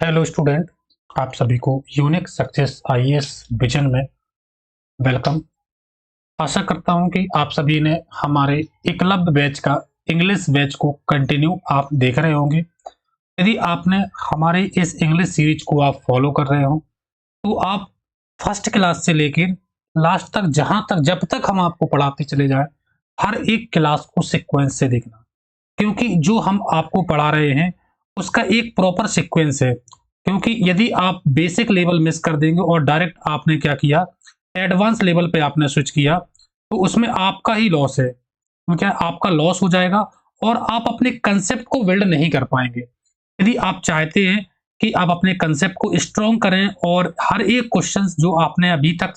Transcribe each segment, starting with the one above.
Hello student, आप सभी को यूनिक सक्सेस आईएएस विजन में वेलकम। आशा करता हूं कि आप सभी ने हमारे एकलव्य बैच का इंग्लिश बैच को कंटिन्यू आप देख रहे होंगे। यदि आपने हमारे इस इंग्लिश सीरीज को आप फॉलो कर रहे हो तो आप फर्स्ट क्लास से लेकर लास्ट तक, जहां तक जब तक हम आपको पढ़ाते चले जाए, हर एक क्लास को सीक्वेंस से देखना, क्योंकि जो हम आपको पढ़ा रहे हैं उसका एक प्रॉपर सीक्वेंस है। क्योंकि यदि आप बेसिक लेवल मिस कर देंगे और डायरेक्ट आपने क्या किया, एडवांस लेवल पे आपने स्विच किया, तो उसमें आपका ही लॉस है। क्या आपका लॉस हो जाएगा और आप अपने कंसेप्ट को बिल्ड नहीं कर पाएंगे। यदि आप चाहते हैं कि आप अपने कंसेप्ट को स्ट्रॉन्ग करें और हर एक क्वेश्चन जो आपने अभी तक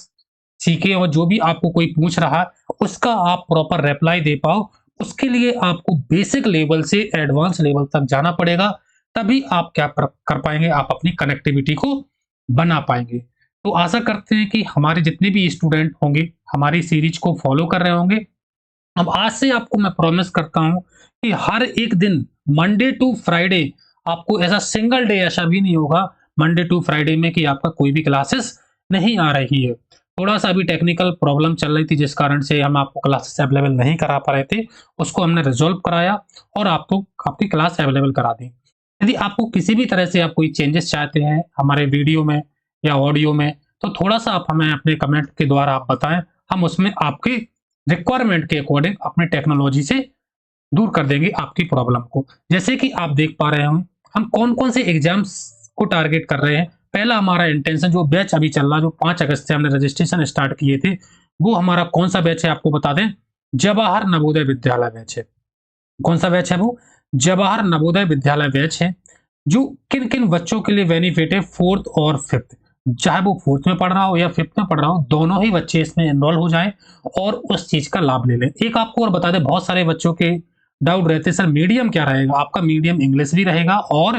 सीखे और जो भी आपको कोई पूछ रहा है उसका आप प्रॉपर रिप्लाई दे पाओ, उसके लिए आपको बेसिक लेवल से एडवांस लेवल तक जाना पड़ेगा। तभी आप क्या कर पाएंगे, आप अपनी कनेक्टिविटी को बना पाएंगे। तो आशा करते हैं कि हमारे जितने भी स्टूडेंट होंगे हमारी सीरीज को फॉलो कर रहे होंगे। अब आज से आपको मैं प्रॉमिस करता हूं कि हर एक दिन मंडे टू फ्राइडे आपको ऐसा सिंगल डे ऐसा भी नहीं होगा मंडे टू फ्राइडे में कि आपका कोई भी क्लासेस नहीं आ रही है। थोड़ा सा अभी टेक्निकल प्रॉब्लम चल रही थी जिस कारण से हम आपको क्लासेस अवेलेबल नहीं करा पा रहे थे, उसको हमने रिजॉल्व कराया और आपको आपकी क्लास अवेलेबल करा दी। यदि आपको किसी भी तरह से आप कोई चेंजेस चाहते हैं हमारे वीडियो में या ऑडियो में, तो थोड़ा सा आप हमें अपने कमेंट के द्वारा आप बताएं, हम उसमें आपके रिक्वायरमेंट के अकॉर्डिंग अपनी टेक्नोलॉजी से दूर कर देंगे आपकी प्रॉब्लम को। जैसे कि आप देख पा रहे हों, हम कौन-कौन से एग्जाम्स को टारगेट कर रहे हैं। पहला हमारा इंटेंशन जो बैच अभी चल रहा है, जो 5 अगस्त से हमने रजिस्ट्रेशन स्टार्ट किए थे, वो हमारा कौन-सा बैच है आपको बता दें, जवाहर नवोदय विद्यालय बैच है। कौन-सा बैच है वो? जवाहर नवोदय विद्यालय बैच है। जो किन-किन बच्चों के लिए बेनिफिट है 4th और 5th, चाहे वो 4th में पढ़ रहा हो या 5th में पढ़ रहा हो, दोनों ही बच्चे इसमें एनरोल हो जाएँ और उस चीज़ का लाभ ले लें। एक आपको और बता दें, बहुत सारे बच्चों के डाउट रहते हैं, सर मीडियम क्या रहेगा? आपका मीडियम इंग्लिश भी रहेगा और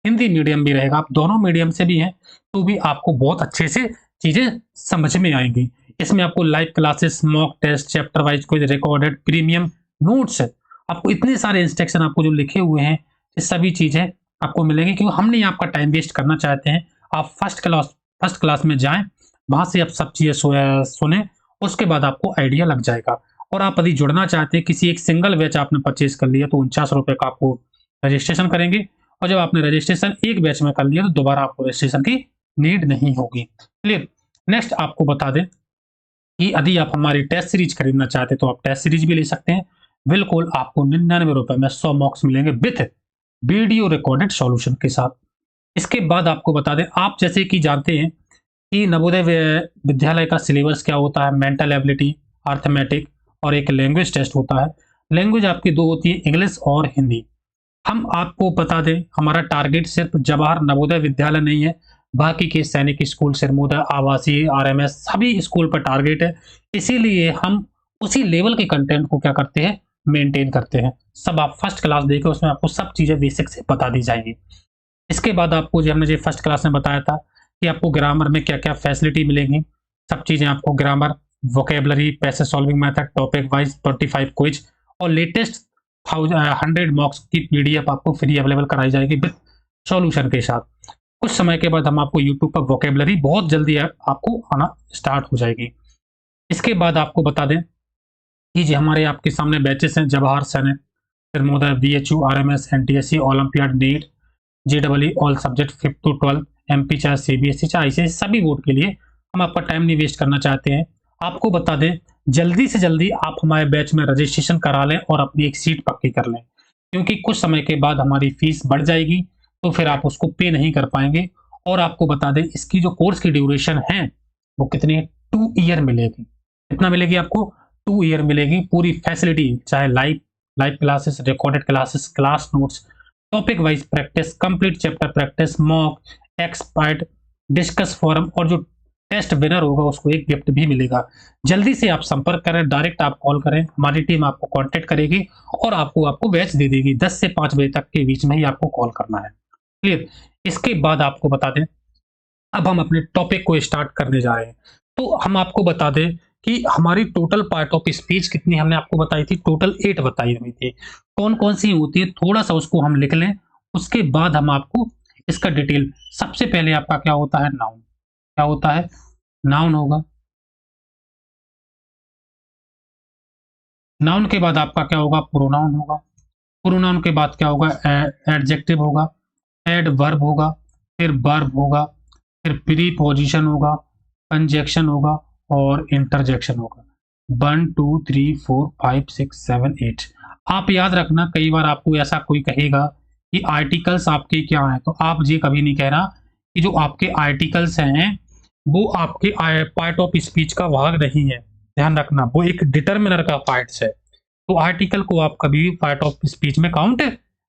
हिंदी मीडियम भी रहेगा। आप दोनों मीडियम से भी हैं, तो भी आपको बहुत अच्छे से चीज़ें समझ में आएँगी। इसमें आपको live classes, mock test, chapter wise quiz, recorded premium notes, आपको इतने सारे इंस्ट्रक्शन आपको जो लिखे हुए हैं, ये सभी चीज़ें आपको मिलेंगी, क्योंकि हम नहीं आपका टाइम वेस्ट करना चाहते हैं। आप फर्स्ट क्लास में जाएँ, वहाँ से आप सब चीज़ें सुनें, उसके बाद आपको आइडिया लग जाएगा। और आप यदि जुड़ना चाहते हैं, किसी एक सिंगल बैच आपने परचेज़ कर लिया तो ₹49 का आपको रजिस्ट्रेशन करेंगे, और जब आपने रजिस्ट्रेशन एक बैच में कर लिया तो दोबारा आपको रजिस्ट्रेशन की नीड नहीं होगी। क्लियर? नेक्स्ट आपको बता दें कि यदि आप हमारी टेस्ट सीरीज़ खरीदना चाहते हैं तो आप टेस्ट सीरीज़ भी ले सकते हैं। बिल्कुल आपको ₹99 में 100 मॉक्स मिलेंगे विथ वीडियो रिकॉर्डेड सॉल्यूशन के साथ। इसके बाद आपको बता दें, आप जैसे कि जानते हैं कि नवोदय विद्यालय का सिलेबस क्या होता है, मेंटल एबिलिटी, अर्थमेटिक और एक लैंग्वेज टेस्ट होता है। लैंग्वेज आपकी 2 होती है, इंग्लिश और हिंदी। हम आपको बता दें, हमारा टारगेट सिर्फ जवाहर नवोदय विद्यालय नहीं है, बाकी के सैनिक स्कूल, सिरमौदा, आवासीय, आरएमएस सभी स्कूल पर टारगेट है। इसीलिए हम उसी लेवल के कंटेंट को क्या करते हैं, मेंटेन करते हैं। सब आप फर्स्ट क्लास देखें, उसमें आपको सब चीज़ें बेसिक से बता दी जाएँगी। इसके बाद आपको जो हमने जो फर्स्ट क्लास में बताया था कि आपको ग्रामर में क्या-क्या फैसिलिटी मिलेंगी, सब चीज़ें आपको grammar, vocabulary, passage solving method, topic wise 25 quiz और लेटेस्ट 100 मॉक्स की पीडीएफ आपको फ्री अवेलेबल कराई जाएगी विद सॉल्यूशन के साथ। कुछ समय के बाद हम आपको यूट्यूब पर वोकैब्युलरी बहुत जल्दी आपको आना स्टार्ट हो जाएगी। इसके बाद आपको बता दें कि जो हमारे आपके सामने बैचेस हैं, जवाहर सैनिक, सिरमौदा, BHU, RMS, NTSC, olympiad, NEET, JEE all subject 5th to 12th, MP चाहे सीबीएसई चाहे आईसीएसई, सभी बोर्ड के लिए हम आपका टाइम नहीं वेस्ट करना चाहते हैं। आपको बता दें, जल्दी से जल्दी आप हमारे बैच में रजिस्ट्रेशन करा लें और अपनी एक सीट पक्की कर लें, क्योंकि कुछ समय के बाद हमारी फीस बढ़ जाएगी, तो फिर आप उसको पे नहीं कर पाएंगे। और आपको बता दें, इसकी जो कोर्स की ड्यूरेशन है वो कितनी है, 2 ईयर मिलेगी। कितना मिलेगी आपको, 2 ईयर मिलेगी। पूरी फैसिलिटी, चाहे live live classes, recorded classes, class notes, topic wise practice, complete chapter practice, mock, expert, discuss forum, और जो टेस्ट विनर होगा उसको एक गिफ्ट भी मिलेगा। जल्दी से आप संपर्क करें, डायरेक्ट आप कॉल करें, हमारी टीम आपको कांटेक्ट करेगी और आपको बैच दे देगी। 10 से 5 बजे तक के बीच में ही आपको कॉल करना है। क्लियर? इसके बाद आपको बता दें, अब हम अपने टॉपिक को स्टार्ट करने जा रहे हैं। तो हम आपको बता दें कि हमारी टोटल पार्ट ऑफ स्पीच कितनी हमने आपको बताई थी, टोटल 8 बताई हुई थी। कौन-कौन सी होती है, थोड़ा-सा उसको हम लिख लें, उसके बाद हम आपको इसका डिटेल। सबसे पहले आपका क्या होता है, नाउन। क्या होता है, नाउन होगा। नाउन के बाद आपका क्या होगा, प्रोनाउन होगा। प्रोनाउन के बाद क्या होगा, एडजेक्टिव होगा, एडवर्ब होगा, फिर वर्ब होगा, फिर प्रीपोजिशन होगा, कंजक्शन होगा और इंटरजेक्शन होगा। 1 2 3 4 5 6 7 8। आप याद रखना, कई बार आपको ऐसा कोई कहेगा कि आर्टिकल्स आपके क्या हैं, तो आप ये कभी नहीं कहना कि जो आपके आर्टिकल्स हैं वो आपके पार्ट ऑफ स्पीच का भाग नहीं है। ध्यान रखना, वो एक डिटर्मिनर का पार्ट्स है। तो आर्टिकल को आप कभी भी पार्ट ऑफ स्पीच में काउंट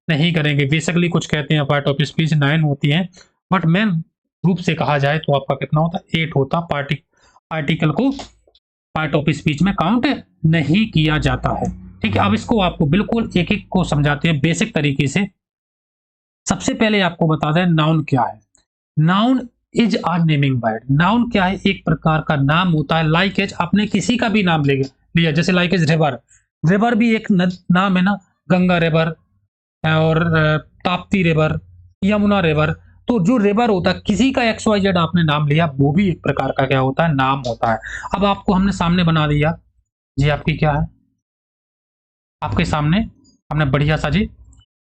नहीं करेंगे। बेसिकली कुछ कहते हैं पार्ट ऑफ स्पीच 9 होती हैं, बट मेन रूप से कहा जाए तो आपका कितना होता है, 8 होता। आर्टिकल को पार्ट ऑफ स्पीच में काउंट नहीं किया जाता है। ठीक है, अब इसको आपको बिल्कुल एक एक को समझाते हैं बेसिक तरीके से। सबसे पहले आपको बता दें नाउन क्या है। Noun is a naming word. Noun क्या है, एक प्रकार का नाम होता है। लाइक एज, आपने किसी का भी नाम लिया, जैसे लाइक एज रिवर। रिवर भी एक नाम है ना, गंगा रिवर और ताप्ती रिवर, यमुना रिवर। तो जो रिवर होता है, किसी का XYZ आपने नाम लिया, वो भी एक प्रकार का क्या होता है, नाम होता है। अब आपको हमने सामने बना दिया, जी आपकी क्या है, आपके सामने हमने बढ़िया सा जी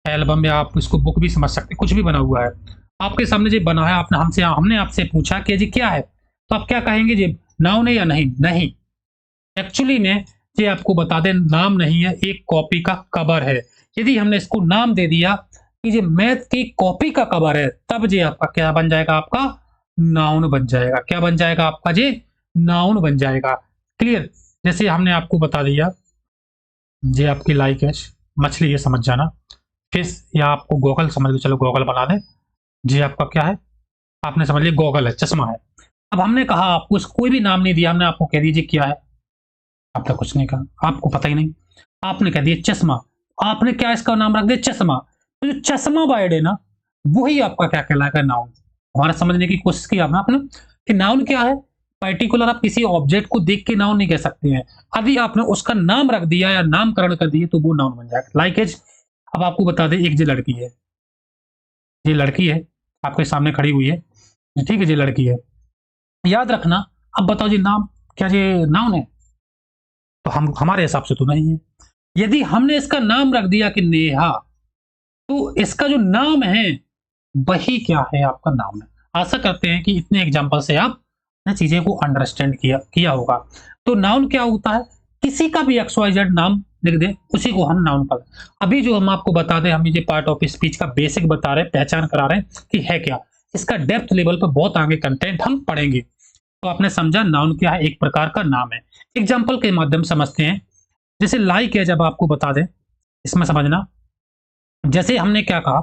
एल्बम, या आप इसको बुक भी समझ सकते, कुछ भी बना हुआ है आपके सामने जी बना है। आपने हमने आपसे पूछा कि जी क्या है, तो आप क्या कहेंगे जी, नाउन है या नहीं? नहीं, एक्चुअली में ये आपको बता दें नाम नहीं है, एक कॉपी का कवर है। यदि हमने इसको नाम दे दिया कि ये मैथ की कॉपी का कवर है, तब ये आपका क्या बन जाएगा, आपका नाउन बन जाएगा। क्या बन जाएगा आपका, ये नाउन बन जाएगा। क्लियर? जैसे हमने आपको बता दिया, ये आपकी लाइक है मछली, ये समझ जाना। फिश, या आपको गॉगल समझ लो, चलो गॉगल बना दें। जी आपका क्या है, आपने समझ लिया गॉगल है, चश्मा है। अब हमने कहा आपको कोई भी नाम नहीं दिया, हमने आपको कह दीजिए क्या है, आपने कुछ नहीं कहा, आपको पता ही नहीं, आपने कह दिया चश्मा। आपने क्या इसका नाम रख दिया, चश्मा। तो जो चश्मा वर्ड है ना, वही आपका क्या कहलाएगा, नाउन। हमारा समझने की कोशिश की आपने कि नाउन क्या है, पर्टिकुलर आप किसी ऑब्जेक्ट को देख के नाउन नहीं कह सकते हैं। यदि आपने उसका नाम रख दिया या नामकरण कर दिया तो वो नाउन बन जाएगा। लाइक एज, अब आपको बता दें, एक ये लड़की है, ये लड़की है, आपके सामने खड़ी हुई है, ठीक है, ये लड़की है। याद रखना, अब बताओ जी नाम, क्या ये नाउन है? तो हम हमारे हिसाब से तो नहीं है। यदि हमने इसका नाम रख दिया कि नेहा, तो इसका जो नाम है वही क्या है, आपका नाम है। आशा करते हैं कि इतने एग्जांपल से आप चीजें को अंडरस्टैंड किया होगा। तो नाउन क्या होता है, किसी का भी XYZ नाम लिख दे, उसी को हम नाउन कर। अभी जो हम आपको बता दें, हम ये पार्ट ऑफ स्पीच का बेसिक बता रहे हैं, पहचान करा रहे हैं कि है क्या। इसका डेप्थ लेवल पर बहुत आगे कंटेंट हम पढ़ेंगे। तो आपने समझा नाउन क्या है, एक प्रकार का नाम है। एग्जाम्पल के माध्यम से समझते हैं। जैसे लाइक है, जब आपको बता दें, इसमें समझना, जैसे हमने क्या कहा,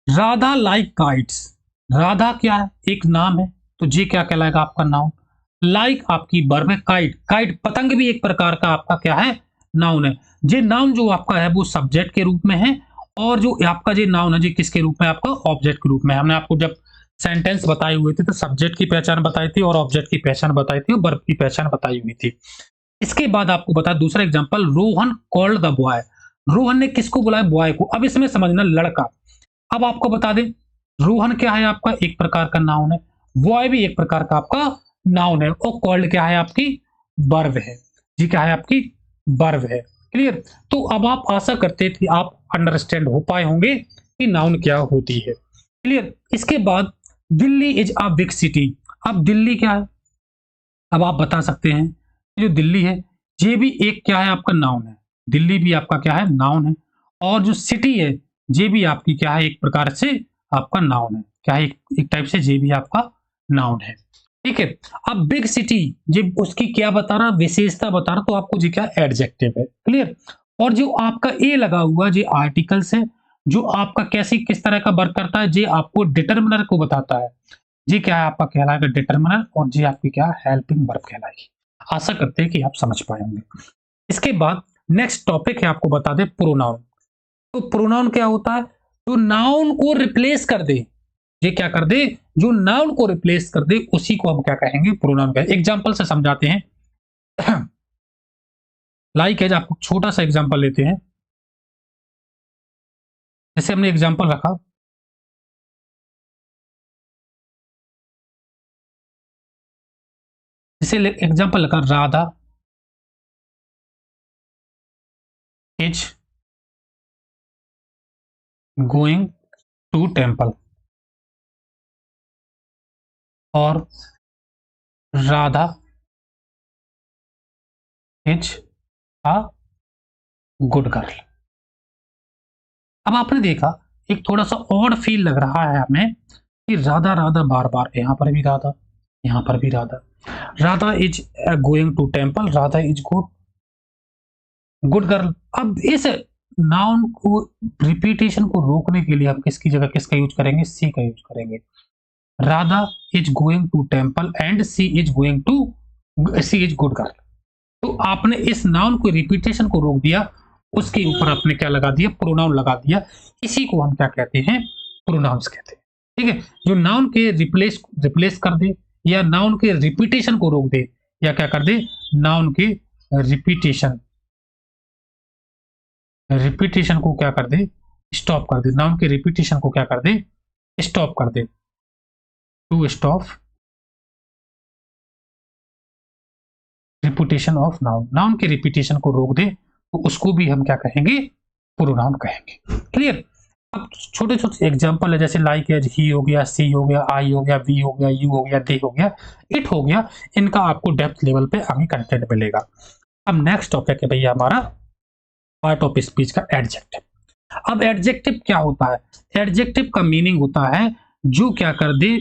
राधा लाइक काइट्स। राधा क्या है, एक नाम है, तो ये क्या कहलाएगा, आपका नाउन। लाइक आपकी वर्ब है, काइट, काइट पतंग भी एक प्रकार का आपका क्या है, नाउन है। ये नाउन जो आपका है वो सब्जेक्ट के रूप में है, और जो आपका ये नाउन है जी किसके रूप में, आपका ऑब्जेक्ट के रूप में। हमने आपको जब सेंटेंस बताए हुए थे तो सब्जेक्ट की पहचान बताई थी और ऑब्जेक्ट की पहचान बताई थी और वर्ब की पहचान बताई हुई थी। इसके बाद आपको बता दूसरा example, Rohan called the boy. Rohan ने किसको बुलाया, बॉय को। अब इसमें समझना लड़का। अब आपको बता दें, रोहन क्या है, आपका एक प्रकार का नाउन है, बॉय भी एक प्रकार का आपका नाउन है, और कॉल्ड क्या है, आपकी वर्ब है। जी क्या है, आपकी वर्ब है। क्लियर? तो अब आप आशा करते थे आप अंडरस्टैंड हो पाए होंगे कि नाउन क्या होती है। क्लियर? इसके बाद Delhi is a big city. अब दिल्ली क्या है, अब आप बता सकते हैं, जो दिल्ली है ये भी एक क्या है, आपका नाउन है। दिल्ली भी आपका क्या है, नाउन है। और जो सिटी है ये भी आपकी क्या है, एक प्रकार से आपका नाउन है। क्या है, एक टाइप से ये भी आपका नाउन है। ठीक है। अब बिग सिटी, ये उसकी क्या बता रहा, विशेषता बता रहा, तो आपको जी क्या, एडजेक्टिव है। क्लियर? और जो आपका ए लगा हुआ ये आर्टिकल्स है, जो आपका कैसी किस तरह का वर्क करता है, ये आपको डिटर्मिनर को बताता है। जी क्या है, आपका कहलाएगा डिटर्मिनर, और जी आपकी क्या, हेल्पिंग वर्ब कहलाएगी। आशा करते हैं कि आप समझ पाए होंगे। इसके बाद नेक्स्ट टॉपिक है, आपको बता दें प्रोनाउन। तो प्रोनाउन क्या होता है, तो नाउन को रिप्लेस कर दे, ये क्या कर दे, जो नाउन को रिप्लेस कर दे उसी को हम क्या कहेंगे, प्रोनाउन कहेंगे। एग्जांपल से समझाते हैं। लाइक है, आपको छोटा सा एग्जांपल लेते हैं। जैसे हमने एग्जांपल रखा, इसे एग्जाम्पल लगा, Radha is going to temple, और Radha is a good girl. अब आपने देखा एक थोड़ा सा ऑड फील लग रहा है हमें कि राधा राधा बार बार, यहाँ पर भी राधा, यहाँ पर भी Radha, Radha is going to temple, Radha is good girl. अब इस नाउन को, रिपीटेशन को रोकने के लिए हम किसकी जगह किसका यूज करेंगे, सी का यूज करेंगे। Radha is going to temple and she is good girl. तो आपने इस नाउन को, रिपीटेशन को रोक दिया, उसके ऊपर आपने क्या लगा दिया, प्रोनाउन लगा दिया। इसी को हम क्या कहते हैं, प्रोनाउंस कहते हैं। ठीक है, जो नाउन के रिप्लेस कर दे, या नाउन के रिपीटेशन को रोक दे, या क्या कर दे, नाउन के रिपीटेशन को क्या कर दे, स्टॉप कर दे, नाउन के रिपीटेशन को क्या कर दे, स्टॉप कर दे। To stop repetition of noun, noun के रिपीटेशन को रोक दे तो उसको भी हम क्या कहेंगे, प्रोनाउन कहेंगे। क्लियर। अब छोटे छोटे एग्जांपल है, जैसे लाइक एज, ही हो गया, सी हो गया, आई हो गया, वी हो गया, यू हो गया, दे हो गया, इट हो गया। इनका आपको डेप्थ लेवल पे आगे कंटेंट मिलेगा। अब नेक्स्ट टॉपिक है भैया हमारा पार्ट ऑफ स्पीच का एडजेक्टिव। अब एडजेक्टिव क्या होता है, एडजेक्टिव का मीनिंग होता है जो क्या कर दे,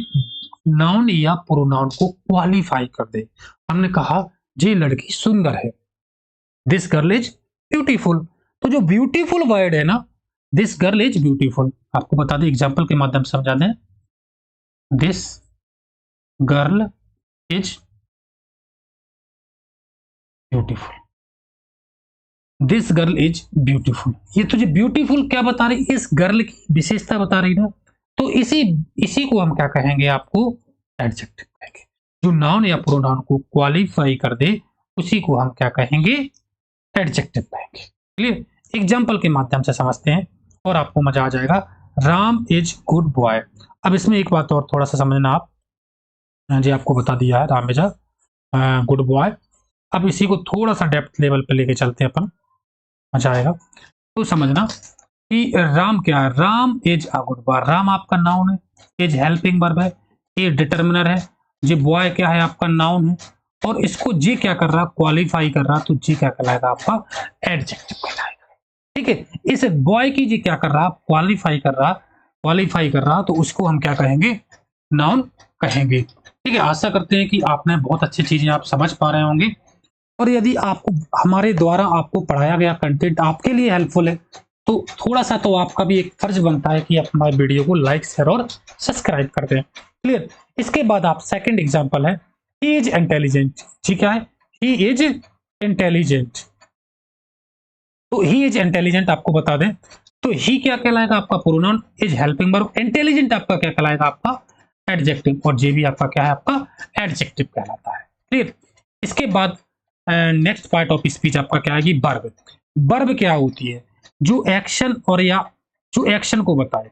नाउन या प्रोनाउन को क्वालिफाई कर दे। हमने कहा ये लड़की सुंदर है, दिस गर्ल इज ब्यूटीफुल। तो जो ब्यूटीफुल वर्ड है ना, दिस गर्ल इज ब्यूटीफुल, आपको बता दें एग्जाम्पल के माध्यम से समझा दें। This girl is beautiful, this girl is beautiful. ये तुझे ब्यूटीफुल क्या बता रही, इस गर्ल की विशेषता बता रही ना, तो इसी को हम क्या कहेंगे, आपको एडजेक्टिव कहेंगे। जो नाउन या प्रोनाउन को क्वालिफाई कर दे उसी को हम क्या कहेंगे, एडजेक्टिव कहेंगे। क्लियर। एग्जाम्पल के माध्यम से समझते हैं और आपको मजा आ जाएगा। Ram is good boy. अब इसमें एक बात और थोड़ा सा समझना आप, जी आपको बता दिया है Ram is a good boy. अब इसी को थोड़ा सा डेप्थ लेवल पे लेके चलते हैं अपन, मजा आएगा। तो समझना कि राम क्या है, Ram is a good boy. Ram आपका नाउन है, इज हेल्पिंग वर्ब है, ए डिटर्मिनर है, जी बॉय क्या है आपका नाउन है, और इसको जी क्या कर रहा, क्वालिफाई कर रहा, तो जी क्या कहलाएगा आपका, एडजेक्टिव कहलाएगा। ठीक है, इस बॉय की जी क्या कर रहा, क्वालिफाई कर रहा, तो उसको हम क्या कहेंगे, नाउन कहेंगे। ठीक है, आशा करते हैं कि आपने बहुत अच्छी चीजें आप समझ पा रहे होंगे, और यदि आपको हमारे द्वारा आपको पढ़ाया गया कंटेंट आपके लिए हेल्पफुल है तो थोड़ा सा तो आपका भी एक फर्ज बनता है कि आप हमारे वीडियो को लाइक, शेयर और सब्सक्राइब कर दें। क्लियर। इसके बाद आप सेकंड एग्जांपल है, ही इज इंटेलिजेंट। ठीक है, ही इज इंटेलिजेंट। तो ही इज इंटेलिजेंट आपको बता दें, तो ही क्या कहलाएगा आपका pronoun, is helping verb, intelligent आपका क्या कहलाएगा, आपका एडजेक्टिव, और जे भी आपका क्या है, आपका एडजेक्टिव कहलाता है। क्लियर। इसके बाद नेक्स्ट पार्ट ऑफ स्पीच आपका क्या है, वर्ब। वर्ब क्या होती है, जो एक्शन और या जो एक्शन को बताए।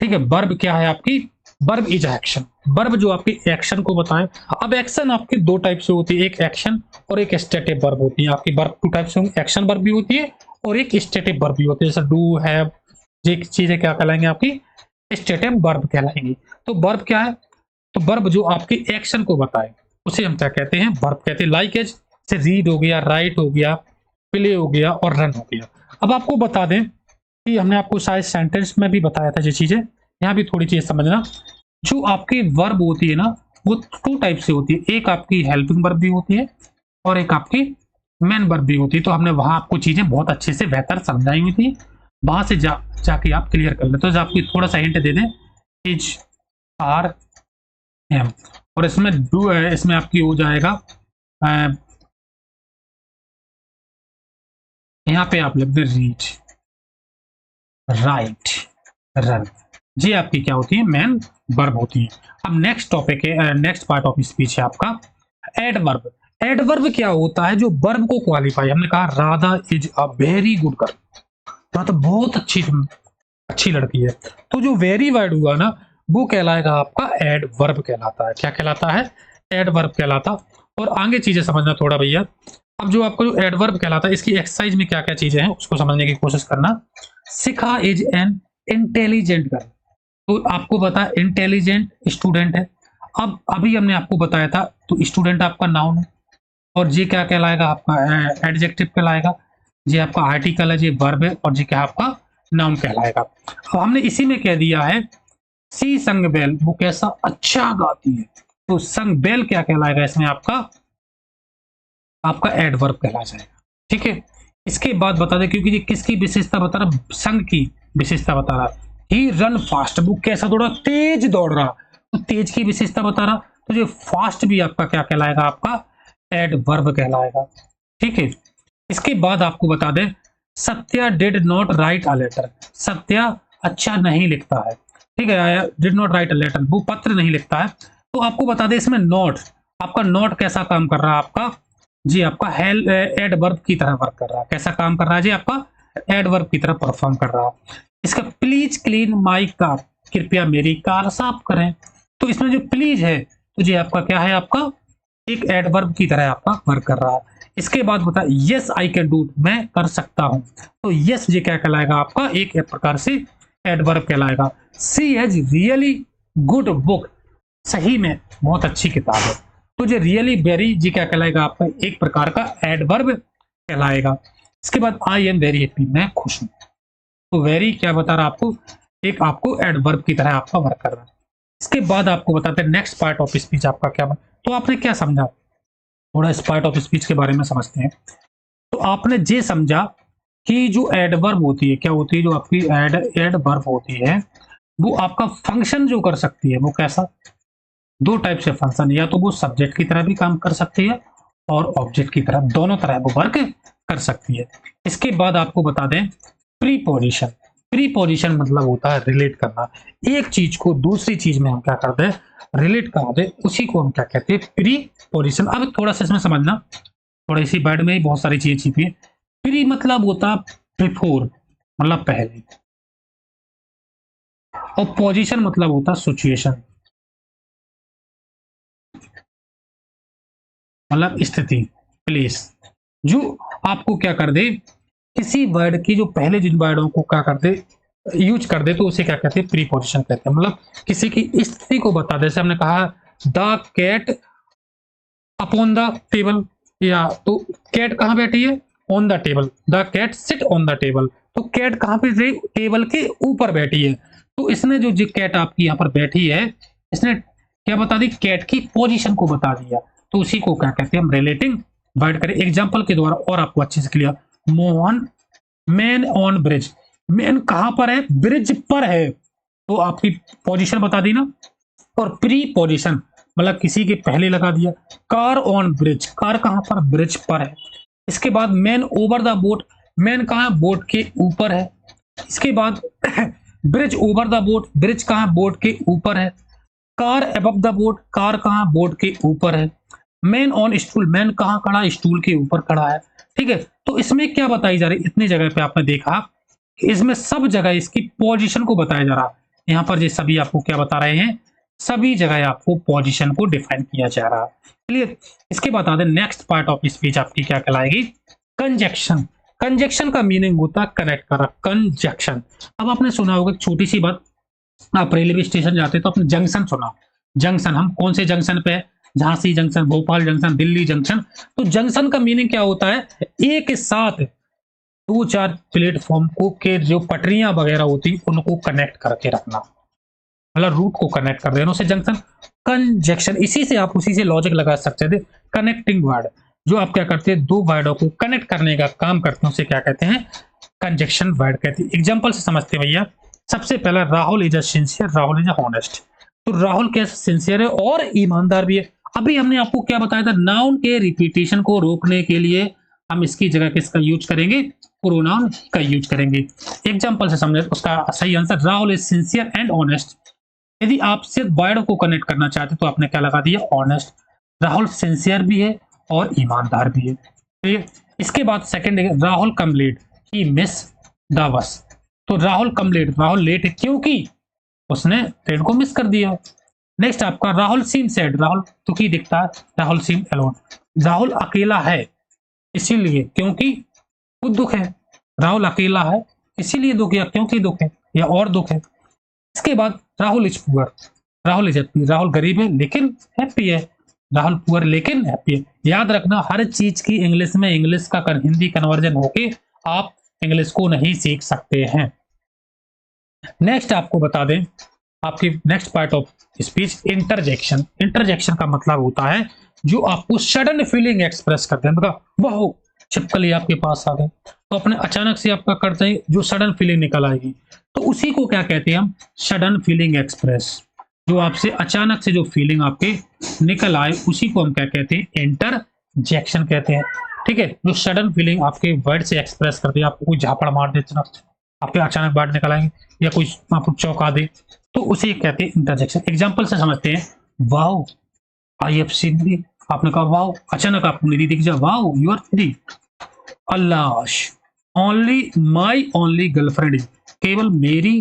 ठीक है, वर्ब क्या है आपकी, वर्ब इज एक्शन, वर्ब जो आपकी एक्शन को बताए। अब एक्शन आपके दो टाइप से होती है, एक एक्शन और एक स्टेटिव वर्ब होती है। आपकी वर्ब टू टाइप से होंगी, एक्शन वर्ब भी होती है और एक स्टेटिव वर्ब भी होती है, जैसे डू, हैव, ये चीजें क्या कहलाएंगे, आपकी स्टेटिव वर्ब कहलाएंगी। तो वर्ब क्या है, तो वर्ब जो आपकी एक्शन को बताए उसे हम क्या कहते हैं, वर्ब कहते हैं। लाइक एज से रीड हो गया, राइट हो गया, प्ले हो गया और रन हो गया। अब आपको बता दें कि हमने आपको शायद सेंटेंस में भी बताया था ये चीजें, यहाँ भी थोड़ी चीज समझना। जो आपकी वर्ब होती है ना, वो टू टाइप से होती है, एक आपकी हेल्पिंग वर्ब भी होती है और एक आपकी मेन वर्ब भी होती है। तो हमने वहां आपको चीजें बहुत अच्छे से बेहतर समझाई हुई थी, वहां से जाके आप क्लियर कर ले। तो आपको थोड़ा सा हिंट दे दें, इज, आर, एम, और इसमें डू है, इसमें आपकी हो जाएगा यहाँ पे आप लिख दे रीड, राइट, रन। ये आपकी क्या होती है, मेन वर्ब होती है। अब नेक्स्ट टॉपिक है, नेक्स्ट पार्ट ऑफ स्पीच है आपका एडवर्ब। एडवर्ब क्या होता है, जो वर्ब को क्वालिफाई, हमने कहा Radha is a very good girl, Radha बहुत अच्छी लड़की है, तो जो वेरी वर्ड हुआ ना वो कहलाएगा आपका एडवर्ब कहलाता है। क्या कहलाता है, एडवर्ब कहलाता। और आगे चीजें समझना थोड़ा भैया। अब जो आपको जो एडवर्ब कहलाता है, इसकी एक्सरसाइज में क्या क्या चीजें हैं उसको समझने की कोशिश करना। शिखा इज एन इंटेलिजेंट गर्ल, तो आपको पता है इंटेलिजेंट स्टूडेंट है। अब अभी हमने आपको बताया था, तो स्टूडेंट आपका नाउन है, और जी क्या कहलाएगा आपका एडजेक्टिव कहलाएगा, जी आपका आर्टिकल है, जी वर्ब है, और जी क्या आपका नाउन कहलाएगा। अब हमने इसी में कह दिया है सी संग बेल, वो कैसा अच्छा गाती है, तो संग बेल क्या कहलाएगा इसमें आपका आपका एडवर्ब कहला जाएगा। ठीक है, इसके बाद बता दें, क्योंकि ये किसकी विशेषता बता रहा, संग की विशेषता बता रहा। ही रन फास्ट, वो कैसा दौड़ा, तेज दौड़ रहा, तो तेज की विशेषता बता रहा, तो जो फास्ट भी आपका क्या कहलाएगा, आपका एडवर्ब कहलाएगा। ठीक है, इसके बाद आपको बता दें Satya did not write a letter, Satya अच्छा नहीं लिखता है। ठीक है, did not write a letter, वो पत्र नहीं लिखता है। तो आपको बता दें इसमें नॉट, आपका नॉट कैसा काम कर रहा है, आपका जी आपका हेल एडवर्ब की तरह वर्क कर रहा है। कैसा काम कर रहा है जी, आपका एडवर्ब की तरह परफॉर्म कर रहा है। इसका प्लीज क्लीन माई कार, कृपया मेरी कार साफ करें, तो इसमें जो प्लीज है तो जी आपका क्या है, आपका एक एडवर्ब की तरह आपका वर्क कर रहा है। इसके बाद बता यस आई कैन डू, मैं कर सकता हूं, तो यस ये क्या कहलाएगा, आपका एक प्रकार से एडवर्ब कहलाएगा। सी हैज रियली गुड बुक, सही में बहुत अच्छी किताब है, तो जो रियली वेरी जी क्या कहलाएगा, आपका एक प्रकार का एडवर्ब कहलाएगा। इसके बाद आई एम वेरी हैप्पी, मैं खुश हूं, तो वेरी क्या बता रहा आपको, एक आपको एडवर्ब की तरह आपका वर्क कर रहा है। इसके बाद आपको बताते हैं नेक्स्ट पार्ट ऑफ स्पीच आपका क्या बना, तो आपने क्या समझा, थोड़ा इस पार्ट ऑफ स्पीच के बारे में समझते हैं। तो आपने ये समझा कि जो एडवर्ब होती है, क्या होती है, जो आपकी एडवर्ब होती है, वो आपका फंक्शन जो कर सकती है, वो कैसा, दो टाइप से फंक्शन, या तो वो सब्जेक्ट की तरह भी काम कर सकती है और ऑब्जेक्ट की तरह, दोनों तरह वो वर्क कर सकती है। इसके बाद आपको बता दें प्रीपोजिशन, प्रीपोजिशन मतलब होता है रिलेट करना, एक चीज को दूसरी चीज में हम क्या करते हैं, रिलेट करते हैं, उसी को हम क्या कहते हैं, प्रीपोजिशन। अब थोड़ा सा इसमें समझना, थोड़ा इसी वर्ड में ही बहुत सारी चीजें छिपी है। प्री मतलब होता बिफोर, मतलब पहले, और पोजीशन मतलब होता सिचुएशन, मतलब स्थिति, प्लेस। जो आपको क्या कर दे, किसी वर्ड की जो पहले जिन वर्डों को क्या कर दे, यूज कर दे, तो उसे क्या कहते हैं, प्रीपोजिशन कहते हैं। मतलब किसी की स्थिति को बता दे, जैसे हमने कहा the cat upon the table, या तो कैट कहाँ बैठी है, on the table, the cat sit on the table, तो कैट कहाँ पे, टेबल के ऊपर बैठी है। तो इसने जो कैट आपकी यहाँ पर बैठी है, इसने क्या बता दी, कैट की पोजीशन को बता दिया, तो उसी को क्या कहते हैं, हम रिलेटिंग वर्ड करें एग्जांपल के द्वारा और आपको अच्छे से clear. Mohan man on bridge, man कहां पर है, ब्रिज पर है, तो आपकी पोजीशन बता दी ना। और प्री पोजीशन मतलब किसी के पहले लगा दिया। कार ऑन ब्रिज, कार कहां पर, ब्रिज पर है। इसके बाद man over the boat, man कहां, बोट के ऊपर है। इसके बाद bridge over the boat, bridge कहां, बोट के ऊपर है। Car above the boat, car कहां, बोट के ऊपर है। मैन ऑन स्टूल, मैन कहां खड़ा, स्टूल के ऊपर खड़ा है। ठीक है, तो इसमें क्या बताई जा रही, इतनी जगह पे आपने देखा कि इसमें सब जगह इसकी पोजीशन को बताया जा रहा। यहाँ पर ये सभी आपको क्या बता रहे हैं, सभी जगह आपको पोजीशन को डिफाइन किया जा रहा है। क्लियर, इसके बता दें नेक्स्ट पार्ट ऑफ स्पीच आपकी क्या कहलाएगी, कंजक्शन। कंजक्शन का मीनिंग होता है कनेक्ट करा, कंजक्शन। अब आपने सुना होगा छोटी सी बात, आप रेलवे स्टेशन जाते तो आपने जंक्शन सुना, जंक्शन, हम कौन से जंक्शन पे है, Jhansi junction, Bhopal junction, Delhi junction. तो जंक्शन का मीनिंग क्या होता है, एक साथ दो चार प्लेटफॉर्म को के जो पटरियां वगैरह होती उनको कनेक्ट करके रखना, मतलब रूट को कनेक्ट कर देना, उसे जंक्शन। कंजक्शन, इसी से आप उसी से लॉजिक लगा सकते थे, कनेक्टिंग वर्ड, जो आप क्या करते हैं, दो वर्डों को कनेक्ट करने का काम करते हैं, उसे क्या कहते हैं, कंजक्शन वर्ड कहते हैं। एग्जांपल से समझते हैं भैया। सबसे पहला, Rahul is a sincere, Rahul is a honest. तो राहुल कैसे सिंसियर है और ईमानदार भी है। अभी हमने आपको क्या बताया था, नाउन के रिपीटेशन को रोकने के लिए हम इसकी जगह किसका यूज करेंगे, प्रोनाउन का यूज करेंगे। एग्जांपल से समझे उसका सही answer, Rahul is sincere and honest. यदि आप सिर्फ वर्ड को कनेक्ट करना चाहते तो आपने क्या लगा दिया, ऑनेस्ट। राहुल सिंसियर भी है और ईमानदार भी है। तो इसके बाद second, Rahul come late, he miss the bus. तो Rahul come late, Rahul late है क्योंकि उसने ट्रेन को मिस कर दिया। नेक्स्ट आपका राहुल सीम सैड, राहुल दुखी दिखता है, राहुल सीम अलोन, राहुल अकेला है इसीलिए क्योंकि वो दुख है, राहुल अकेला है इसीलिए दुख या क्योंकि दुख है या और दुख है। इसके बाद Rahul is poor, Rahul is happy, Rahul गरीब है लेकिन हैप्पी है, राहुल पुअर लेकिन हैप्पी है। याद रखना हर चीज की इंग्लिश में इंग्लिश का हिंदी कन्वर्जन होके आप इंग्लिश को नहीं सीख सकते हैं। नेक्स्ट आपको बता दें, आपकी next part of speech interjection. Interjection का मतलब होता है जो आपको सडन फीलिंग एक्सप्रेस करते हैं। वाह छिपकली आपके पास आ गए तो अपने अचानक से आपका करते हैं जो सडन फीलिंग निकल आएगी, तो उसी को क्या कहते हैं हम, सडन फीलिंग एक्सप्रेस। जो आपसे अचानक से जो फीलिंग आपके निकल आए उसी को हम क्या कहते हैं, इंटरजेक्शन कहते हैं। ठीक है, जो सडन फीलिंग आपके वर्ड से एक्सप्रेस करते हैं, आपको कोई झापड़ मार देते ना, आपके अचानक वर्ड निकल आएंगे या कोई आपको चौंका दे, तो उसे कहते हैं इंटरजेक्शन। एग्जाम्पल से समझते हैं, wow I have seen the, आपने कहा वाओ, अचानक आपको निधि दिख जाए, वाओ यू आर निधि। अल्लाश ओनली माई ओनली गर्लफ्रेंड, केवल मेरी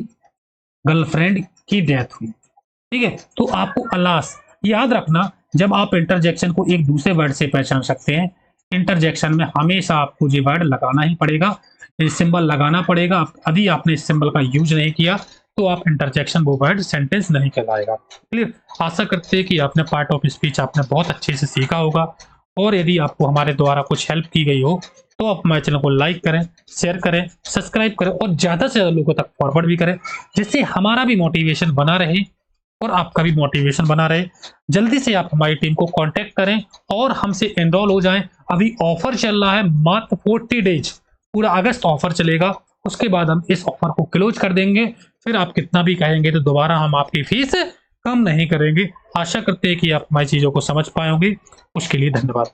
गर्लफ्रेंड की डेथ हुई। ठीक है, तो आपको अलास याद रखना, जब आप इंटरजेक्शन को एक दूसरे वर्ड से पहचान सकते हैं, इंटरजेक्शन में हमेशा आपको ये वर्ड लगाना ही पड़ेगा, ये सिंबल लगाना पड़ेगा। यदि आपने इस सिंबल का यूज नहीं किया तो आप इंटरजेक्शन वो वर्ड सेंटेंस नहीं कहलाएगा। क्लियर, आशा करते हैं कि आपने पार्ट ऑफ स्पीच आपने बहुत अच्छे से सीखा होगा, और यदि आपको हमारे द्वारा कुछ हेल्प की गई हो तो आप हमारे चैनल को लाइक करें, शेयर करें, सब्सक्राइब करें और ज्यादा से ज्यादा लोगों तक फॉरवर्ड भी करें, जिससे हमारा भी मोटिवेशन बना रहे और आपका भी मोटिवेशन बना रहे। जल्दी से आप हमारी टीम को कांटेक्ट करें और हमसे एनरोल हो जाएं। अभी ऑफर चल रहा है मात्र 40 डेज, पूरा अगस्त ऑफर चलेगा, उसके बाद हम इस ऑफर को क्लोज कर देंगे। फिर आप कितना भी कहेंगे तो दोबारा हम आपकी फीस कम नहीं करेंगे। आशा करते हैं कि आप हमारी चीजों को समझ पाए होंगे। उसके लिए धन्यवाद।